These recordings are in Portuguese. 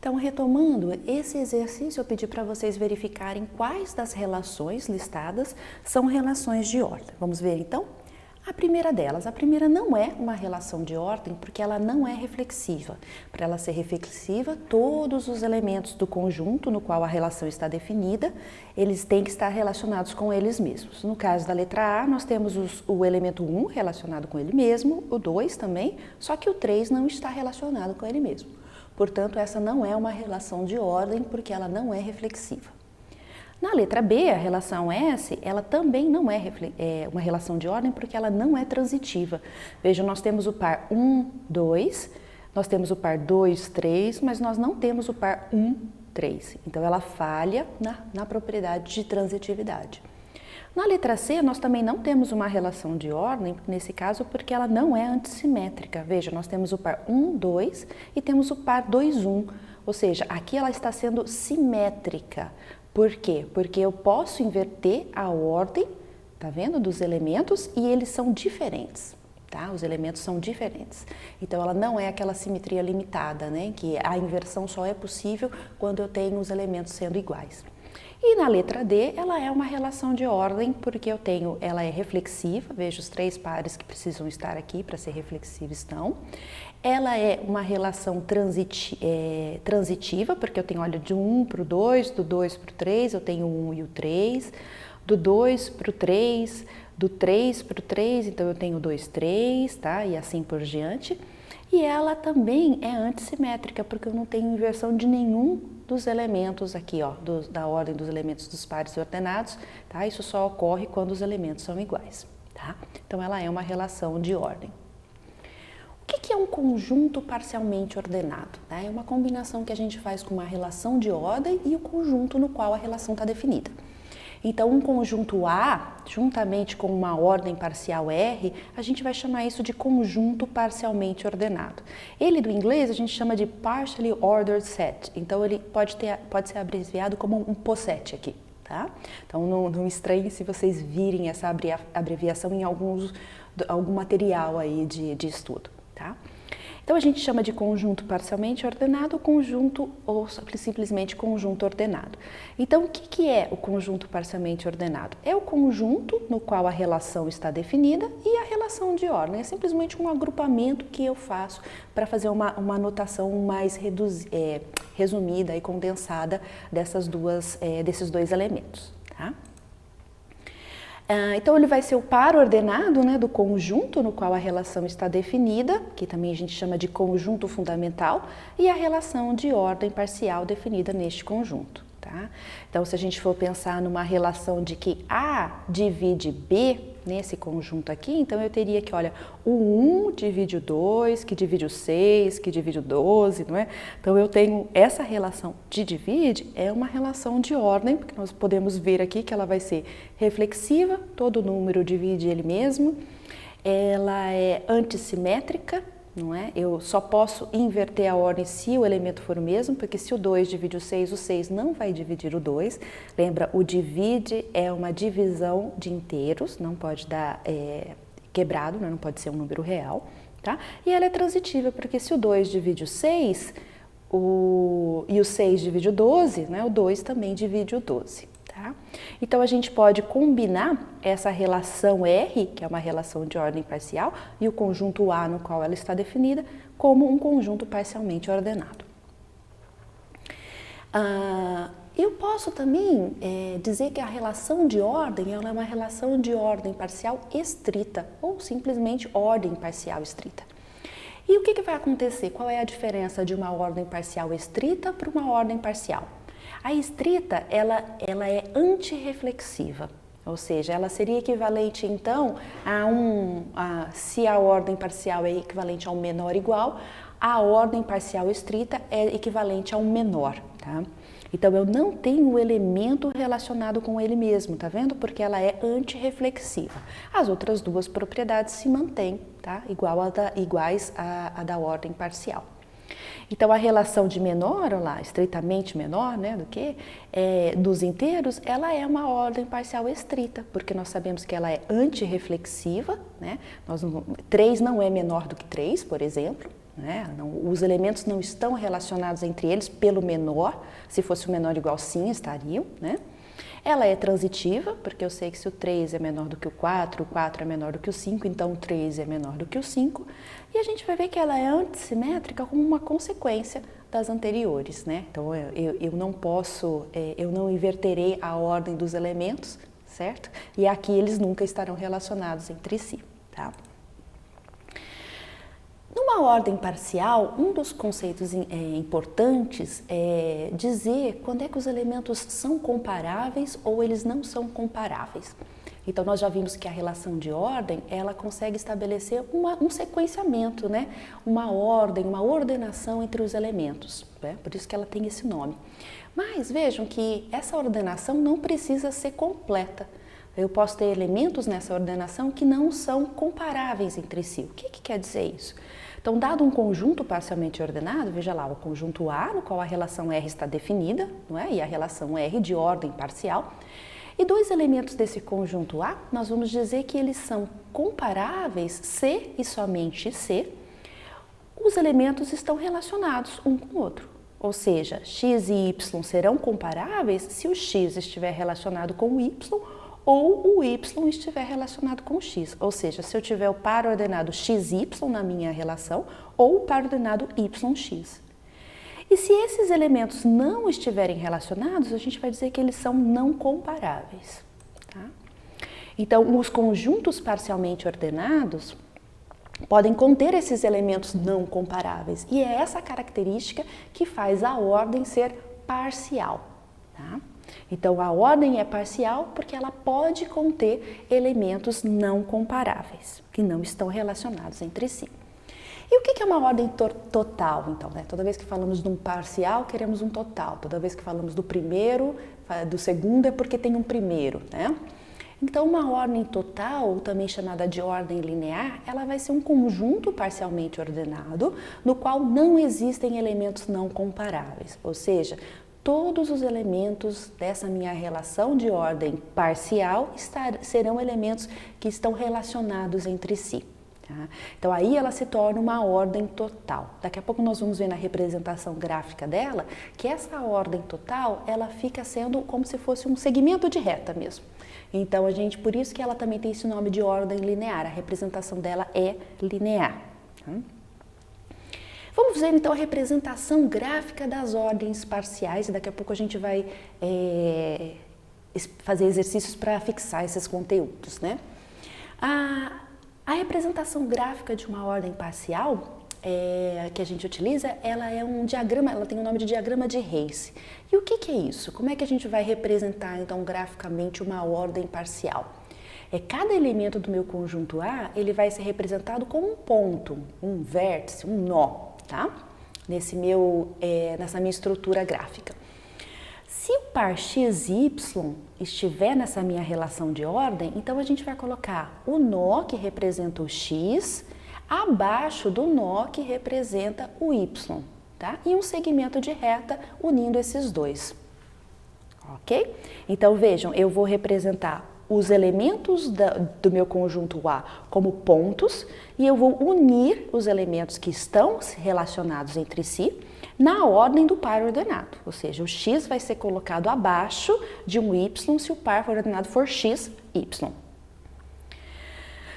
Então, retomando esse exercício, eu pedi para vocês verificarem quais das relações listadas são relações de ordem. Vamos ver então? A primeira delas, a primeira não é uma relação de ordem porque ela não é reflexiva. Para ela ser reflexiva, todos os elementos do conjunto no qual a relação está definida, eles têm que estar relacionados com eles mesmos. No caso da letra A, nós temos o elemento 1 relacionado com ele mesmo, o 2 também, só que o 3 não está relacionado com ele mesmo. Portanto, essa não é uma relação de ordem porque ela não é reflexiva. Na letra B, a relação S, ela também não é uma relação de ordem porque ela não é transitiva. Vejam, nós temos o par 1, 2, nós temos o par 2, 3, mas nós não temos o par 1, 3. Então, ela falha na propriedade de transitividade. Na letra C, nós também não temos uma relação de ordem, nesse caso, porque ela não é antissimétrica. Veja, nós temos o par 1, 2 e temos o par 2, 1. Ou seja, aqui ela está sendo simétrica. Por quê? Porque eu posso inverter a ordem, tá vendo, dos elementos e eles são diferentes, tá? Os elementos são diferentes. Então, ela não é aquela simetria limitada, né? Que a inversão só é possível quando eu tenho os elementos sendo iguais. E na letra D, ela é uma relação de ordem porque ela é reflexiva, veja os 3 pares que precisam estar aqui para ser reflexiva estão. Ela é uma relação transitiva, porque eu tenho, olha, de 1 para o 2, do 2 para o 3, eu tenho o 1 e o 3, do 2 para o 3, do 3 para o 3, então eu tenho 2, 3, tá? E assim por diante. E ela também é antissimétrica, porque eu não tenho inversão de nenhum dos elementos aqui, ó, da ordem dos elementos dos pares ordenados, tá? Isso só ocorre quando os elementos são iguais, tá? Então, ela é uma relação de ordem. O que é um conjunto parcialmente ordenado? É uma combinação que a gente faz com uma relação de ordem e o conjunto no qual a relação está definida. Então, um conjunto A, juntamente com uma ordem parcial R, a gente vai chamar isso de conjunto parcialmente ordenado. Ele, do inglês, a gente chama de partially ordered set. Então, ele pode ser abreviado como um POSET aqui, tá? Então, não estranhe se vocês virem essa abreviação em algum material aí de estudo, tá? Então, a gente chama de conjunto parcialmente ordenado, conjunto ou simplesmente conjunto ordenado. Então, o que é o conjunto parcialmente ordenado? É o conjunto no qual a relação está definida e a relação de ordem. É simplesmente um agrupamento que eu faço para fazer uma notação mais resumida e condensada desses dois elementos, tá? Então, ele vai ser o par ordenado, né, do conjunto no qual a relação está definida, que também a gente chama de conjunto fundamental, e a relação de ordem parcial definida neste conjunto, tá? Então, se a gente for pensar numa relação de que A divide B nesse conjunto aqui, então eu teria que, olha, o 1 divide o 2, que divide o 6, que divide o 12, não é? Então, eu tenho essa relação de divide, é uma relação de ordem, porque nós podemos ver aqui que ela vai ser reflexiva, todo número divide ele mesmo, ela é antissimétrica, não é? Eu só posso inverter a ordem se o elemento for o mesmo, porque se o 2 divide o 6 não vai dividir o 2. Lembra, o divide é uma divisão de inteiros, não pode dar quebrado, né? Não pode ser um número real, tá? E ela é transitiva, porque se o 2 divide o 6 e o 6 divide o 12, né? O 2 também divide o 12. Tá? Então, a gente pode combinar essa relação R, que é uma relação de ordem parcial, e o conjunto A, no qual ela está definida, como um conjunto parcialmente ordenado. Eu posso também dizer que a relação de ordem ela é uma relação de ordem parcial estrita, ou simplesmente ordem parcial estrita. E o que vai acontecer? Qual é a diferença de uma ordem parcial estrita para uma ordem parcial? A estrita, ela é antirreflexiva, ou seja, ela seria equivalente, então, se a ordem parcial é equivalente a um menor igual, a ordem parcial estrita é equivalente a um menor, tá? Então, eu não tenho o elemento relacionado com ele mesmo, tá vendo? Porque ela é antirreflexiva. As outras duas propriedades se mantêm, tá? Iguais à da ordem parcial. Então, a relação de menor, olha lá, estritamente menor, né, do que dos inteiros, ela é uma ordem parcial estrita, porque nós sabemos que ela é antirreflexiva, né? 3 não é menor do que 3, por exemplo, né? Os elementos não estão relacionados entre eles pelo menor. Se fosse o menor igual sim, estariam, né? Ela é transitiva, porque eu sei que se o 3 é menor do que o 4 é menor do que o 5, então o 3 é menor do que o 5. E a gente vai ver que ela é antissimétrica como uma consequência das anteriores, né? Então eu não posso, eu não inverterei a ordem dos elementos, certo? E aqui eles nunca estarão relacionados entre si, tá? Numa ordem parcial, um dos conceitos importantes é dizer quando é que os elementos são comparáveis ou eles não são comparáveis. Então, nós já vimos que a relação de ordem, ela consegue estabelecer um sequenciamento, né? Uma ordem, uma ordenação entre os elementos, né? Por isso que ela tem esse nome. Mas vejam que essa ordenação não precisa ser completa. Eu posso ter elementos nessa ordenação que não são comparáveis entre si. O que quer dizer isso? Então, dado um conjunto parcialmente ordenado, veja lá, o conjunto A, no qual a relação R está definida, não é? E a relação R de ordem parcial. E dois elementos desse conjunto A, nós vamos dizer que eles são comparáveis, C e somente C. Os elementos estão relacionados um com o outro. Ou seja, X e Y serão comparáveis se o X estiver relacionado com o Y ou o Y estiver relacionado com o X. Ou seja, se eu tiver o par ordenado XY na minha relação ou o par ordenado YX. E se esses elementos não estiverem relacionados, a gente vai dizer que eles são não comparáveis. Tá? Então, os conjuntos parcialmente ordenados podem conter esses elementos não comparáveis. E é essa característica que faz a ordem ser parcial. Tá? Então, a ordem é parcial porque ela pode conter elementos não comparáveis, que não estão relacionados entre si. E o que é uma ordem total, então? Né? Toda vez que falamos de um parcial, queremos um total. Toda vez que falamos do primeiro, do segundo, é porque tem um primeiro, né? Então, uma ordem total, também chamada de ordem linear, ela vai ser um conjunto parcialmente ordenado, no qual não existem elementos não comparáveis. Ou seja, todos os elementos dessa minha relação de ordem parcial serão elementos que estão relacionados entre si. Tá? Então, aí ela se torna uma ordem total. Daqui a pouco nós vamos ver na representação gráfica dela que essa ordem total, ela fica sendo como se fosse um segmento de reta mesmo. Então, por isso que ela também tem esse nome de ordem linear, a representação dela é linear. Tá? Vamos ver então a representação gráfica das ordens parciais e daqui a pouco a gente vai fazer exercícios para fixar esses conteúdos, né? A representação gráfica de uma ordem parcial que a gente utiliza, ela é um diagrama, ela tem o nome de diagrama de Reis. E o que é isso? Como é que a gente vai representar então graficamente uma ordem parcial? Cada elemento do meu conjunto A, ele vai ser representado como um ponto, um vértice, um nó, tá? Nessa minha estrutura gráfica. Se o par XY estiver nessa minha relação de ordem, então a gente vai colocar o nó que representa o X abaixo do nó que representa o Y, tá? E um segmento de reta unindo esses dois, ok? Então vejam, eu vou representar os elementos do meu conjunto A como pontos e eu vou unir os elementos que estão relacionados entre si na ordem do par ordenado, ou seja, o X vai ser colocado abaixo de um Y se o par ordenado for X, Y.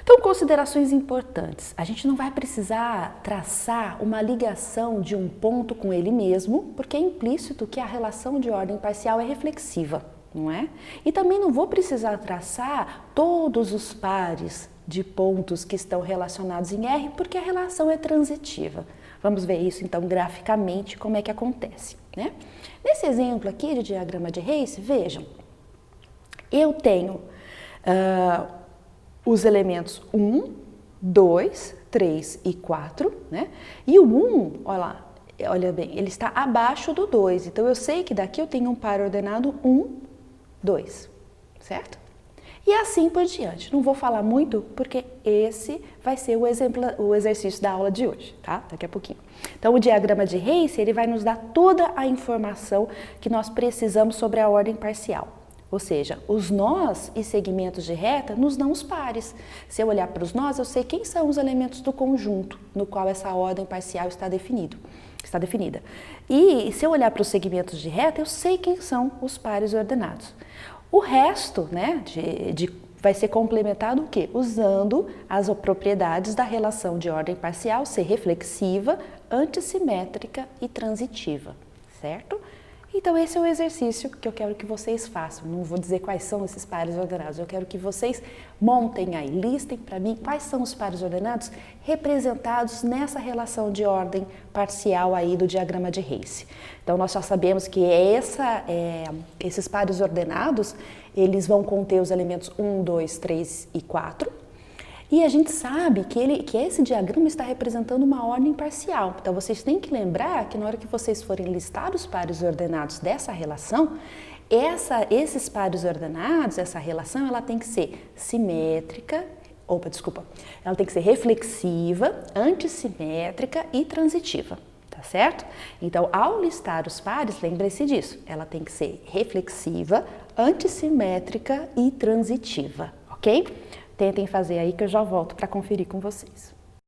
Então, considerações importantes. A gente não vai precisar traçar uma ligação de um ponto com ele mesmo, porque é implícito que a relação de ordem parcial é reflexiva, não é? E também não vou precisar traçar todos os pares de pontos que estão relacionados em R, porque a relação é transitiva. Vamos ver isso então graficamente, como é que acontece, né? Nesse exemplo aqui de diagrama de Reis, vejam, eu tenho os elementos 1, 2, 3 e 4, né? E o 1, olha bem, ele está abaixo do 2, então eu sei que daqui eu tenho um par ordenado 1, 2, certo? E assim por diante. Não vou falar muito porque esse vai ser o exercício da aula de hoje, tá? Daqui a pouquinho. Então, o diagrama de Reis, ele vai nos dar toda a informação que nós precisamos sobre a ordem parcial. Ou seja, os nós e segmentos de reta nos dão os pares. Se eu olhar para os nós, eu sei quem são os elementos do conjunto no qual essa ordem parcial está definida. E se eu olhar para os segmentos de reta, eu sei quem são os pares ordenados. O resto, né, vai ser complementado o quê? Usando as propriedades da relação de ordem parcial ser reflexiva, antissimétrica e transitiva, certo? Então esse é o exercício que eu quero que vocês façam. Não vou dizer quais são esses pares ordenados, eu quero que vocês montem aí, listem para mim quais são os pares ordenados representados nessa relação de ordem parcial aí do diagrama de Race. Então nós já sabemos que esses pares ordenados, eles vão conter os elementos 1, 2, 3 e 4. E a gente sabe que esse diagrama está representando uma ordem parcial. Então, vocês têm que lembrar que na hora que vocês forem listar os pares ordenados dessa relação, esses pares ordenados, essa relação, ela tem que ser simétrica, ela tem que ser reflexiva, antissimétrica e transitiva, tá certo? Então, ao listar os pares, lembre-se disso, ela tem que ser reflexiva, antissimétrica e transitiva, ok? Tentem fazer aí que eu já volto para conferir com vocês.